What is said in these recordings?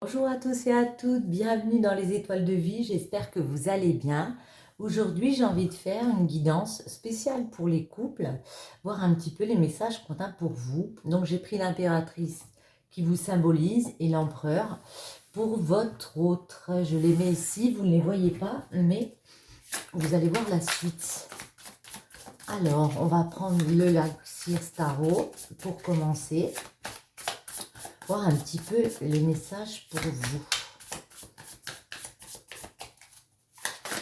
Bonjour à tous et à toutes, bienvenue dans les étoiles de vie, j'espère que vous allez bien. Aujourd'hui, j'ai envie de faire une guidance spéciale pour les couples, voir un petit peu les messages qu'on a pour vous. Donc j'ai pris l'impératrice qui vous symbolise et l'empereur pour votre autre. Je les mets ici, vous ne les voyez pas, mais vous allez voir la suite. Alors, on va prendre le Laxir Tarot pour commencer. Voir un petit peu les messages pour vous.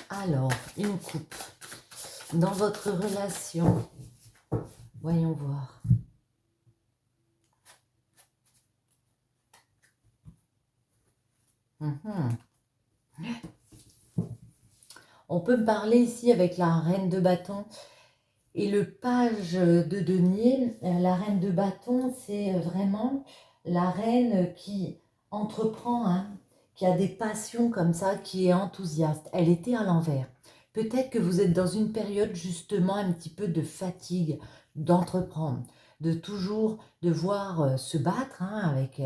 Alors, une coupe. Dans votre relation, voyons voir. On peut me parler ici avec la reine de bâton et le page de denier. La reine de bâton, c'est vraiment la reine qui entreprend, hein, qui a des passions comme ça, qui est enthousiaste. Elle était à l'envers. Peut-être que vous êtes dans une période justement un petit peu de fatigue d'entreprendre, de toujours devoir se battre avec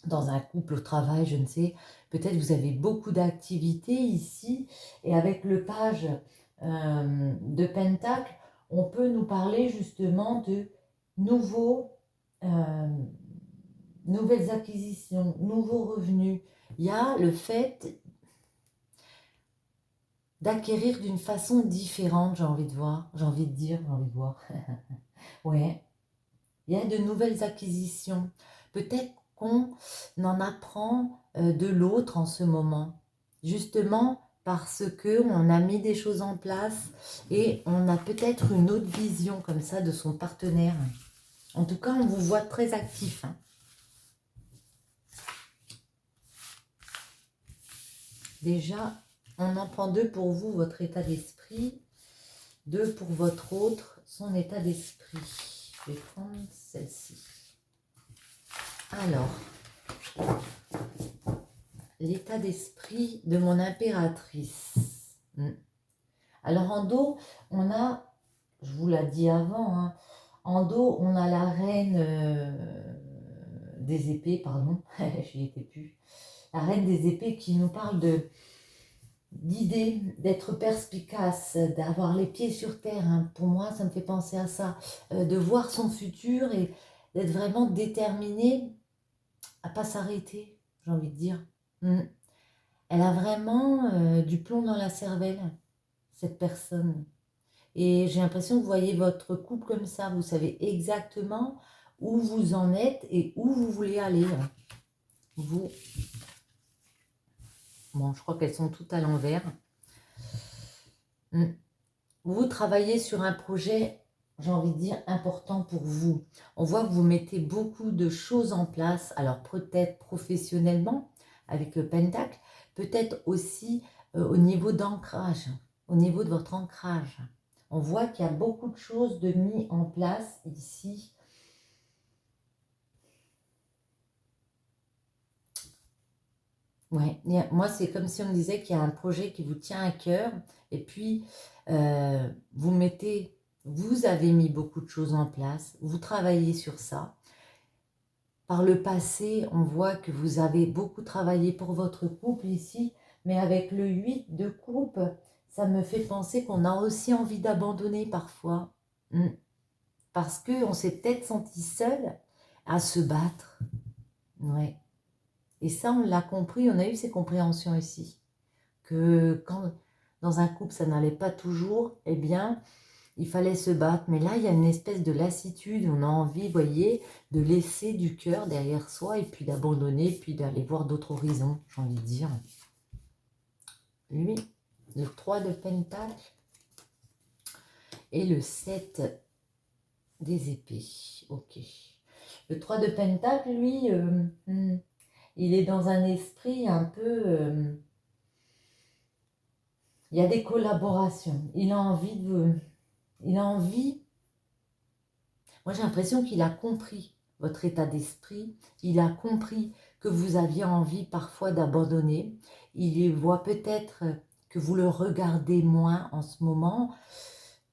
dans un couple, au travail, je ne sais. Peut-être vous avez beaucoup d'activités ici et avec le page de Pentacle, on peut nous parler justement de nouveaux, euh, nouvelles acquisitions, nouveaux revenus. Il y a le fait d'acquérir d'une façon différente, j'ai envie de voir, j'ai envie de dire, j'ai envie de voir. Ouais, il y a de nouvelles acquisitions. Peut-être qu'on en apprend de l'autre en ce moment, justement parce qu'on a mis des choses en place et on a peut-être une autre vision comme ça de son partenaire. En tout cas, on vous voit très actif, hein. Déjà, on en prend deux pour vous, votre état d'esprit, deux pour votre autre, son état d'esprit. Je vais prendre celle-ci. Alors, l'état d'esprit de mon impératrice. Alors en dos, on a, je vous l'ai dit avant, hein, en dos, on a la reine des épées, pardon, j'y étais plus. La reine des épées qui nous parle d'idées, d'être perspicace, d'avoir les pieds sur terre, hein. Pour moi, ça me fait penser à ça, de voir son futur et d'être vraiment déterminée à pas s'arrêter, j'ai envie de dire. Elle a vraiment du plomb dans la cervelle, cette personne. Et j'ai l'impression que vous voyez votre couple comme ça. Vous savez exactement où vous en êtes et où vous voulez aller. Vous. Bon, je crois qu'elles sont toutes à l'envers. Vous travaillez sur un projet, j'ai envie de dire, important pour vous. On voit que vous mettez beaucoup de choses en place. Alors peut-être professionnellement, avec le Pentacle, peut-être aussi au niveau d'ancrage, au niveau de votre ancrage. On voit qu'il y a beaucoup de choses de mis en place ici. Ouais, moi c'est comme si on me disait qu'il y a un projet qui vous tient à cœur et puis vous avez mis beaucoup de choses en place, vous travaillez sur ça. Par le passé, on voit que vous avez beaucoup travaillé pour votre couple ici, mais avec le 8 de coupe, ça me fait penser qu'on a aussi envie d'abandonner parfois. Parce qu'on s'est peut-être senti seul à se battre. Ouais. Et ça, on l'a compris, on a eu ces compréhensions ici. Que quand dans un couple, ça n'allait pas toujours, eh bien, il fallait se battre. Mais là, il y a une espèce de lassitude, on a envie, vous voyez, de laisser du cœur derrière soi et puis d'abandonner, puis d'aller voir d'autres horizons, j'ai envie de dire. Lui, le 3 de Pentacle et le 7 des épées. Ok. Le 3 de Pentacle, lui, il est dans un esprit un peu... il y a des collaborations. Il a envie de... Il a envie... Moi, j'ai l'impression qu'il a compris votre état d'esprit. Il a compris que vous aviez envie parfois d'abandonner. Il voit peut-être que vous le regardez moins en ce moment.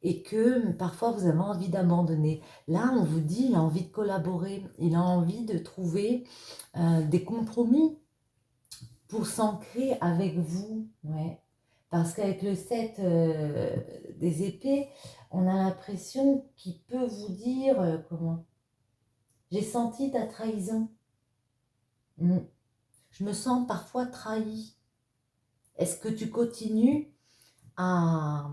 et que parfois vous avez envie d'abandonner. Là, on vous dit, il a envie de collaborer, il a envie de trouver des compromis pour s'ancrer avec vous. Ouais. Parce qu'avec le 7 des épées, on a l'impression qu'il peut vous dire, comment? J'ai senti ta trahison. Je me sens parfois trahi. Est-ce que tu continues à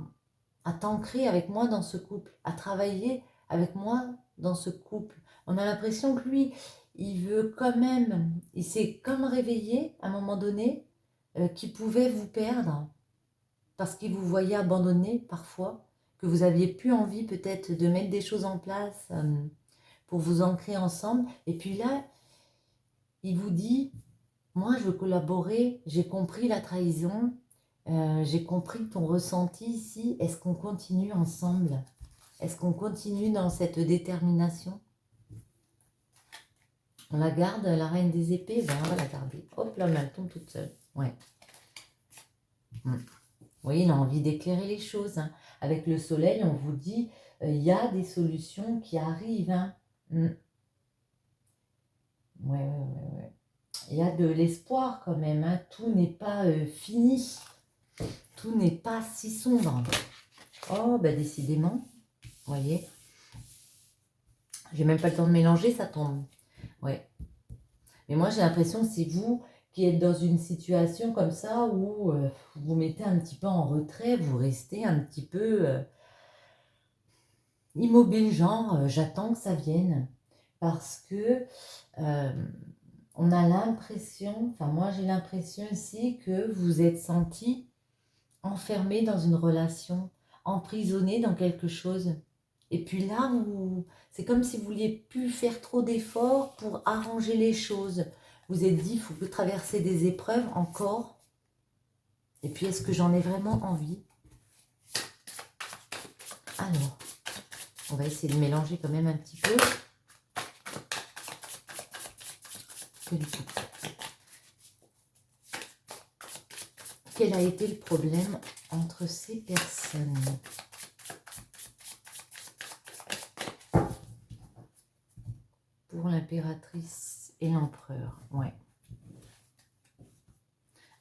t'ancrer avec moi dans ce couple, à travailler avec moi dans ce couple? On a l'impression que lui, il veut quand même, il s'est comme réveillé à un moment donné, qu'il pouvait vous perdre, parce qu'il vous voyait abandonné parfois, que vous aviez plus envie peut-être de mettre des choses en place pour vous ancrer ensemble. Et puis là, il vous dit, moi je veux collaborer, j'ai compris la trahison, j'ai compris ton ressenti ici, est-ce qu'on continue ensemble? Est-ce qu'on continue dans cette détermination? On la garde, la reine des épées? Ben, on va la garder. Hop là, mais elle tombe toute seule. Ouais. Oui, il a envie d'éclairer les choses. Hein. Avec le soleil, on vous dit, il y a des solutions qui arrivent. Hein. Ouais. Il y a de l'espoir quand même. Hein. Tout n'est pas fini. Tout n'est pas si sombre. Oh, ben décidément. Vous voyez, j'ai même pas le temps de mélanger, ça tombe. Ouais. Mais moi, j'ai l'impression que c'est vous qui êtes dans une situation comme ça où vous vous mettez un petit peu en retrait, vous restez un petit peu immobile, genre j'attends que ça vienne. Parce que on a l'impression, enfin moi j'ai l'impression ici que vous êtes senti enfermé dans une relation, emprisonné dans quelque chose. Et puis là, c'est comme si vous vouliez plus faire trop d'efforts pour arranger les choses. Vous êtes dit, il faut que traverser des épreuves encore. Et puis, est-ce que j'en ai vraiment envie? Alors, on va essayer de mélanger quand même un petit peu. Quel a été le problème entre ces personnes? Pour l'impératrice et l'empereur, ouais.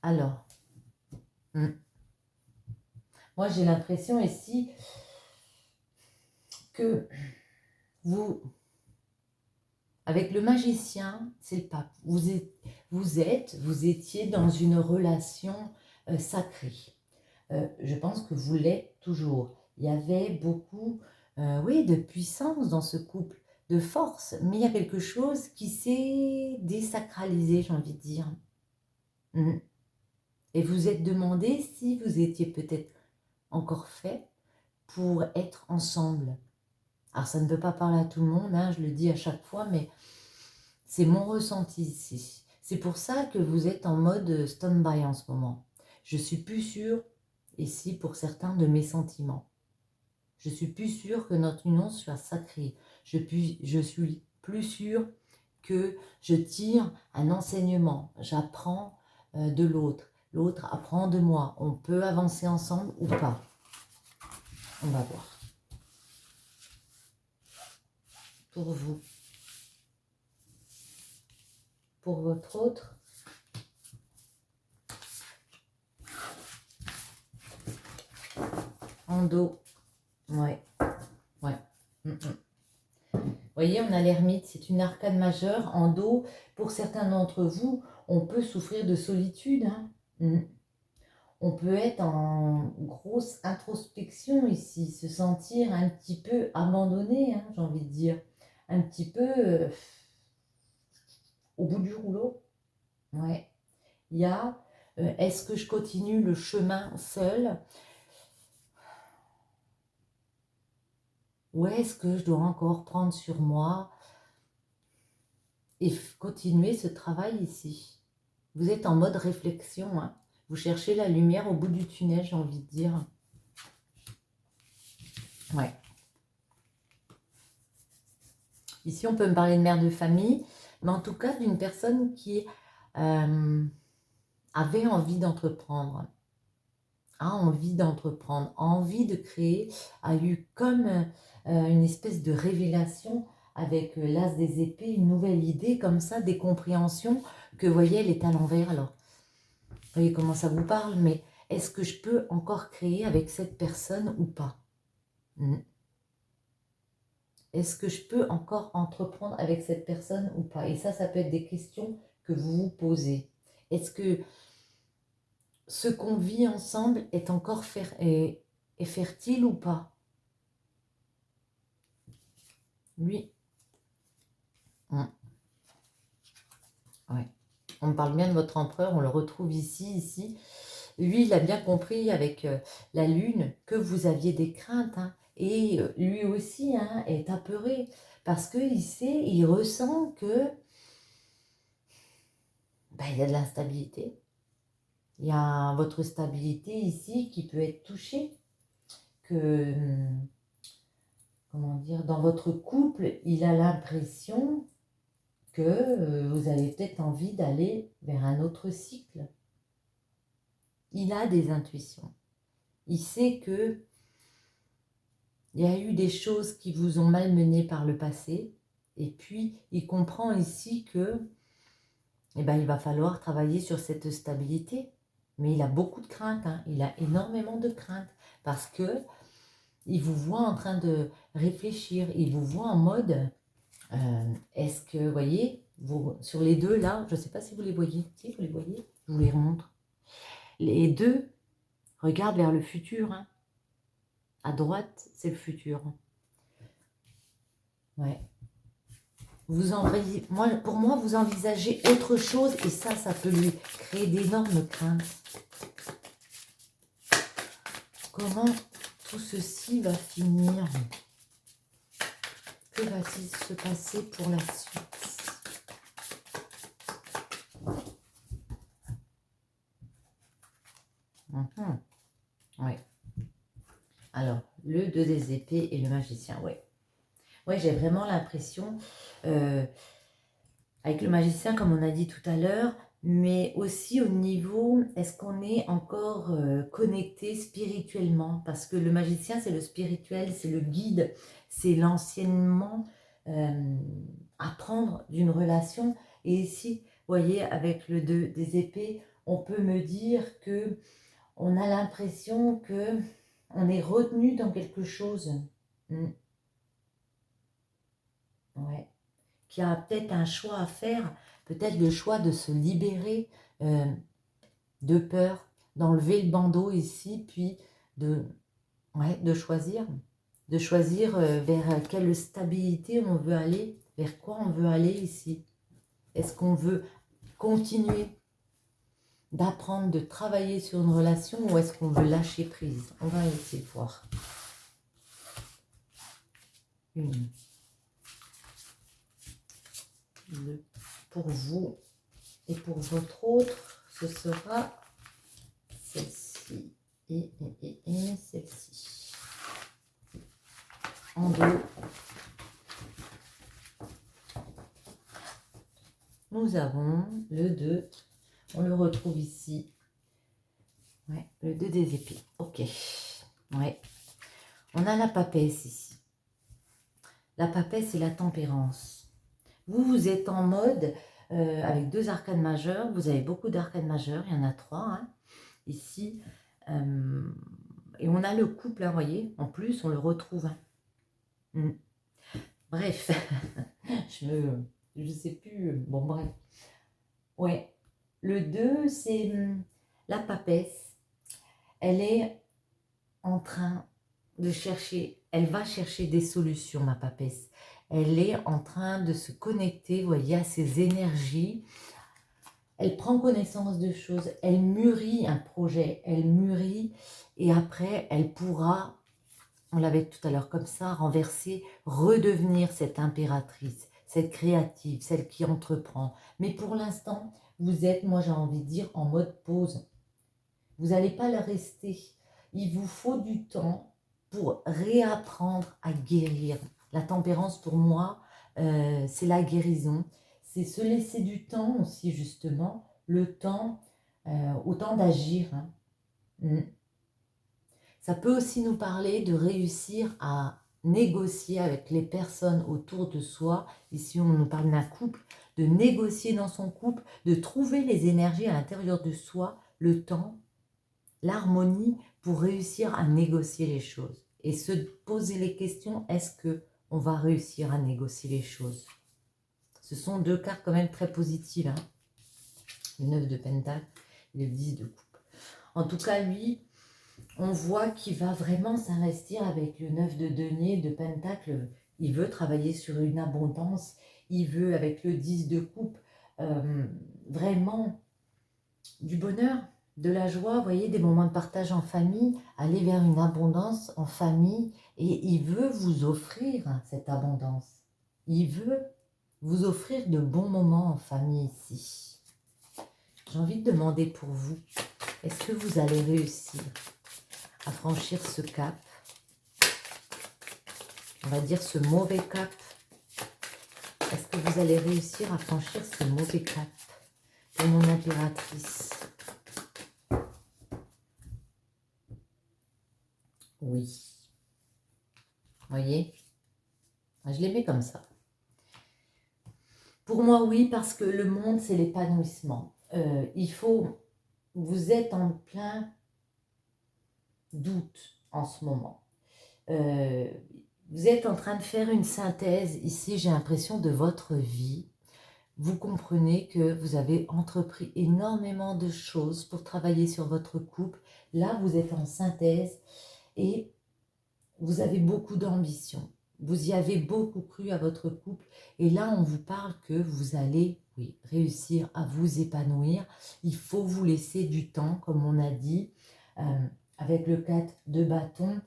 Alors, moi j'ai l'impression ici que vous, avec le magicien, c'est le pape, vous étiez dans une relation sacrée. Je pense que vous l'êtes toujours. Il y avait beaucoup, oui, de puissance dans ce couple, de force, mais il y a quelque chose qui s'est désacralisé, j'ai envie de dire. Et vous êtes demandé si vous étiez peut-être encore fait pour être ensemble. Alors ça ne peut pas parler à tout le monde, hein, je le dis à chaque fois, mais c'est mon ressenti ici. C'est pour ça que vous êtes en mode stand-by en ce moment. Je suis plus sûre, ici, pour certains, de mes sentiments. Je suis plus sûre que notre union soit sacrée. Je suis plus sûre que je tire un enseignement. J'apprends de l'autre. L'autre apprend de moi. On peut avancer ensemble ou pas. On va voir. Pour vous. Pour votre autre. En dos. Ouais. Vous voyez, on a l'ermite, c'est une arcane majeure. En dos, pour certains d'entre vous, on peut souffrir de solitude. Hein. On peut être en grosse introspection ici, se sentir un petit peu abandonné, hein, j'ai envie de dire. Un petit peu au bout du rouleau. Ouais. Il y a, est-ce que je continue le chemin seul? Ou est-ce que je dois encore prendre sur moi et continuer ce travail ici? Vous êtes en mode réflexion, hein. Vous cherchez la lumière au bout du tunnel, j'ai envie de dire. Ouais. Ici, on peut me parler de mère de famille, mais en tout cas d'une personne qui avait envie d'entreprendre. a envie d'entreprendre, a envie de créer, a eu comme une espèce de révélation avec l'as des épées, une nouvelle idée comme ça, des compréhensions que, vous voyez, elle est à l'envers. Alors, vous voyez comment ça vous parle, mais est-ce que je peux encore créer avec cette personne ou pas? Est-ce que je peux encore entreprendre avec cette personne ou pas? Et ça peut être des questions que vous vous posez. Est-ce que ce qu'on vit ensemble est encore est fertile ou pas? Lui, ouais. On me parle bien de votre empereur, on le retrouve ici. Lui, il a bien compris avec la lune que vous aviez des craintes. Hein. Et lui aussi est apeuré parce qu'il sait, il ressent que il y a de l'instabilité. Il y a votre stabilité ici qui peut être touchée. Que, comment dire, dans votre couple, il a l'impression que vous avez peut-être envie d'aller vers un autre cycle. Il a des intuitions. Il sait que il y a eu des choses qui vous ont malmené par le passé. Et puis, il comprend ici que il va falloir travailler sur cette stabilité. Mais il a beaucoup de craintes. Hein. Il a énormément de craintes. Parce que il vous voit en train de réfléchir. Il vous voit en mode, est-ce que, vous voyez, sur les deux là, je ne sais pas si vous les voyez. Si vous les voyez, je vous les remontre. Les deux regardent vers le futur. Hein. À droite, c'est le futur. Ouais. Pour moi, vous envisagez autre chose et ça peut lui créer d'énormes craintes. Comment tout ceci va finir? Que va-t-il se passer pour la suite? Ouais. Alors, le 2 des épées et le magicien, ouais. Ouais, j'ai vraiment l'impression, avec le magicien, comme on a dit tout à l'heure, mais aussi au niveau, est-ce qu'on est encore connecté spirituellement? Parce que le magicien, c'est le spirituel, c'est le guide, c'est l'enseignement, apprendre d'une relation. Et ici, vous voyez, avec le 2 des épées, on peut me dire que on a l'impression que on est retenu dans quelque chose. Ouais. Qu'il y a peut-être un choix à faire, peut-être le choix de se libérer de peur, d'enlever le bandeau ici, puis de choisir vers quelle stabilité on veut aller, vers quoi on veut aller ici. Est-ce qu'on veut continuer d'apprendre, de travailler sur une relation ou est-ce qu'on veut lâcher prise? On va essayer de voir. Pour vous et pour votre autre, ce sera celle-ci et celle-ci. En deux. Nous avons le 2. On le retrouve ici. Ouais, le 2 des épées. Ok. Ouais. On a la papesse ici. La papesse, c'est la tempérance. Vous êtes en mode, avec 2 arcanes majeures. Vous avez beaucoup d'arcanes majeures. Il y en a 3 ici. Et on a le couple, vous voyez. En plus, on le retrouve. Bref. je sais plus. Bon, bref. Ouais. Le 2, c'est la papesse. Elle est en train de chercher, elle va chercher des solutions, ma papesse. Elle est en train de se connecter, vous voyez, à ses énergies. Elle prend connaissance de choses, elle mûrit un projet, elle mûrit et après, elle pourra, on l'avait tout à l'heure comme ça, renverser, redevenir cette impératrice, cette créative, celle qui entreprend. Mais pour l'instant, vous êtes, moi j'ai envie de dire, en mode pause. Vous n'allez pas le rester. Il vous faut du temps pour réapprendre à guérir. La tempérance, pour moi, c'est la guérison. C'est se laisser du temps aussi, justement, le temps, autant d'agir. Ça peut aussi nous parler de réussir à négocier avec les personnes autour de soi. Ici, on nous parle d'un couple, de négocier dans son couple, de trouver les énergies à l'intérieur de soi, le temps, l'harmonie pour réussir à négocier les choses. Et se poser les questions, est-ce que on va réussir à négocier les choses? Ce sont deux cartes quand même très positives, hein. Le 9 de Pentacle et le 10 de coupe. En tout cas, lui, on voit qu'il va vraiment s'investir avec le 9 de denier, de Pentacle. Il veut travailler sur une abondance. Il veut, avec le 10 de coupe, vraiment du bonheur, de la joie, vous voyez, des moments de partage en famille, aller vers une abondance en famille. Et il veut vous offrir cette abondance. Il veut vous offrir de bons moments en famille ici. J'ai envie de demander pour vous, est-ce que vous allez réussir à franchir ce cap? On va dire ce mauvais cap. Est-ce que vous allez réussir à franchir ce mauvais cap pour mon impératrice? Oui. Voyez? Je les mets comme ça. Pour moi, oui, parce que le monde, c'est l'épanouissement. Vous êtes en plein doute en ce moment. Vous êtes en train de faire une synthèse, ici, j'ai l'impression, de votre vie. Vous comprenez que vous avez entrepris énormément de choses pour travailler sur votre couple. Là, vous êtes en synthèse et vous avez beaucoup d'ambition. Vous y avez beaucoup cru à votre couple. Et là, on vous parle que vous allez, oui, réussir à vous épanouir. Il faut vous laisser du temps, comme on a dit. Avec le 4 de bâton,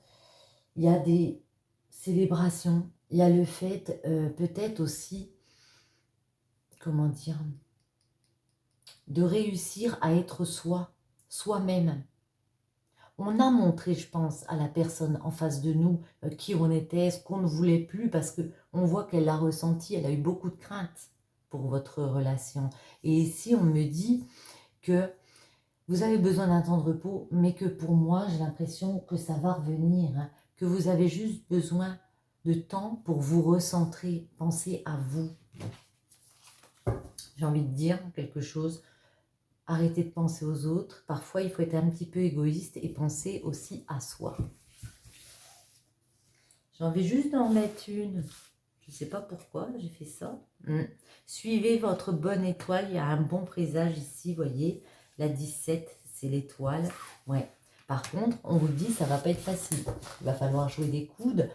il y a des célébrations. Il y a le fait, peut-être aussi, comment dire, de réussir à être soi-même. On a montré, je pense, à la personne en face de nous qui on était, ce qu'on ne voulait plus, parce qu'on voit qu'elle l'a ressenti, elle a eu beaucoup de crainte pour votre relation. Et ici, on me dit que vous avez besoin d'un temps de repos, mais que pour moi, j'ai l'impression que ça va revenir, hein, que vous avez juste besoin de temps pour vous recentrer, penser à vous. J'ai envie de dire quelque chose. Arrêtez de penser aux autres. Parfois, il faut être un petit peu égoïste et penser aussi à soi. J'ai envie juste d'en mettre une. Je ne sais pas pourquoi j'ai fait ça. Suivez votre bonne étoile. Il y a un bon présage ici, voyez. La 17, c'est l'étoile. Ouais. Par contre, on vous dit, ça ne va pas être facile. Il va falloir jouer des coudes.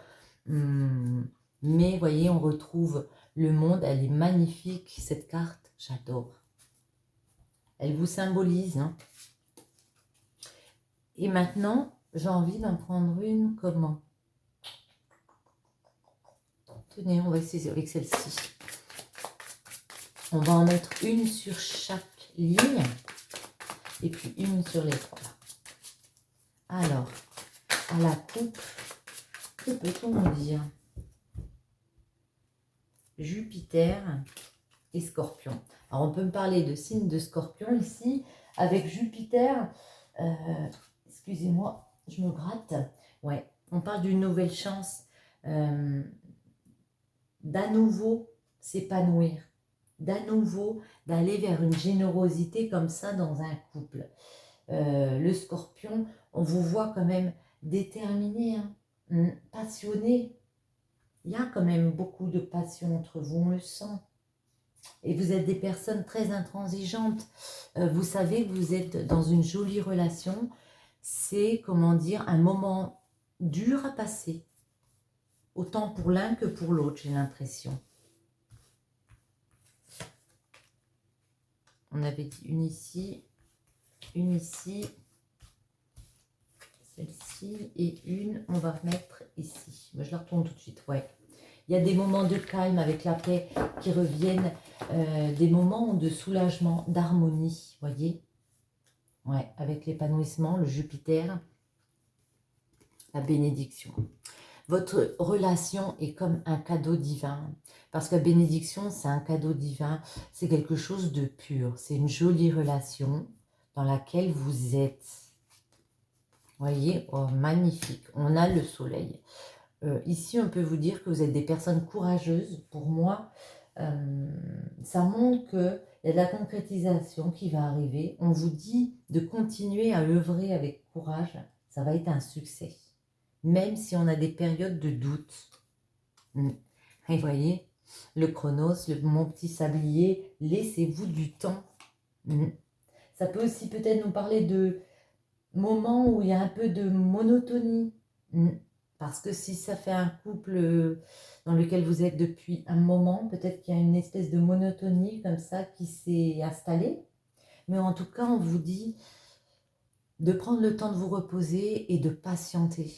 Mais, voyez, on retrouve le monde. Elle est magnifique, cette carte. J'adore. Elle vous symbolise. Hein. Et maintenant, j'ai envie d'en prendre une comment? Tenez, on va essayer avec celle-ci. On va en mettre une sur chaque ligne. Et puis une sur les trois. Alors, à la coupe, que peut-on nous dire? Jupiter et Scorpion. Alors, on peut me parler de signe de Scorpion ici. Avec Jupiter, excusez-moi, je me gratte. Ouais, on parle d'une nouvelle chance, d'à nouveau s'épanouir, d'à nouveau d'aller vers une générosité comme ça dans un couple. Le Scorpion, on vous voit quand même déterminé, hein, passionné. Il y a quand même beaucoup de passion entre vous, on le sent. Et vous êtes des personnes très intransigeantes. Vous savez que vous êtes dans une jolie relation. C'est, comment dire, un moment dur à passer. Autant pour l'un que pour l'autre, j'ai l'impression. On avait dit une ici, celle-ci et une, on va remettre ici. Moi, je la retourne tout de suite, ouais. Il y a des moments de calme avec la paix qui reviennent, des moments de soulagement, d'harmonie, voyez. Ouais, avec l'épanouissement, le Jupiter, la bénédiction. Votre relation est comme un cadeau divin. Parce que la bénédiction, c'est un cadeau divin. C'est quelque chose de pur. C'est une jolie relation dans laquelle vous êtes Voyez, oh, magnifique. On a le soleil. Ici, on peut vous dire que vous êtes des personnes courageuses. Pour moi, ça montre qu'il y a de la concrétisation qui va arriver. On vous dit de continuer à œuvrer avec courage. Ça va être un succès. Même si on a des périodes de doute. Et voyez, le chronos, mon petit sablier, laissez-vous du temps. Ça peut aussi peut-être nous parler de moments où il y a un peu de monotonie. Parce que si ça fait un couple dans lequel vous êtes depuis un moment, peut-être qu'il y a une espèce de monotonie comme ça qui s'est installée. Mais en tout cas, on vous dit de prendre le temps de vous reposer et de patienter.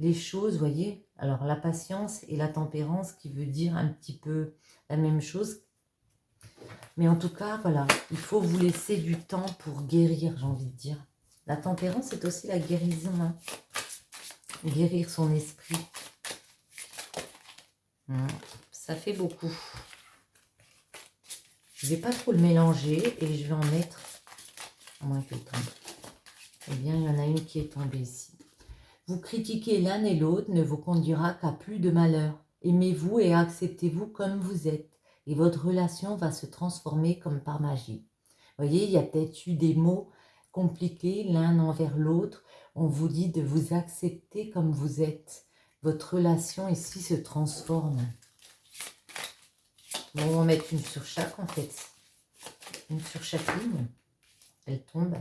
Les choses, voyez, alors la patience et la tempérance qui veut dire un petit peu la même chose. Mais en tout cas, voilà, il faut vous laisser du temps pour guérir, j'ai envie de dire. La tempérance, c'est aussi la guérison, hein. Guérir son esprit. Ça fait beaucoup. Je ne vais pas trop le mélanger et je vais en mettre, à moins qu'elle tombe. Eh bien, il y en a une qui est tombée ici. Vous critiquer l'un et l'autre ne vous conduira qu'à plus de malheur. Aimez-vous et acceptez-vous comme vous êtes. Et votre relation va se transformer comme par magie. Vous voyez, il y a peut-être eu des mots compliqués l'un envers l'autre. On vous dit de vous accepter comme vous êtes. Votre relation ici se transforme. Bon, on va en mettre une sur chaque en fait. Une sur chaque ligne. Elle tombe.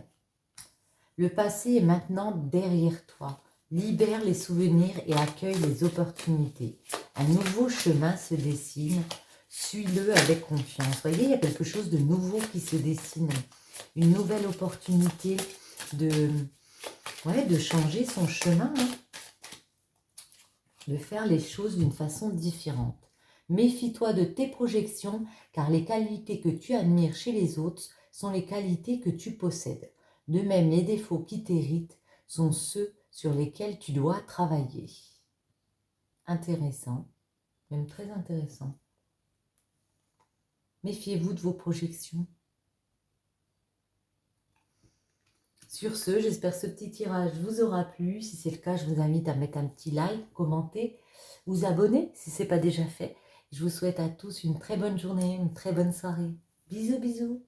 Le passé est maintenant derrière toi. Libère les souvenirs et accueille les opportunités. Un nouveau chemin se dessine. Suis-le avec confiance. Vous voyez, il y a quelque chose de nouveau qui se dessine. Une nouvelle opportunité de changer son chemin. Hein. De faire les choses d'une façon différente. Méfie-toi de tes projections, car les qualités que tu admires chez les autres sont les qualités que tu possèdes. De même, les défauts qui t'irritent sont ceux sur lesquels tu dois travailler. Intéressant, même très intéressant. Méfiez-vous de vos projections. Sur ce, j'espère que ce petit tirage vous aura plu. Si c'est le cas, je vous invite à mettre un petit like, commenter, vous abonner si ce n'est pas déjà fait. Je vous souhaite à tous une très bonne journée, une très bonne soirée. Bisous, bisous.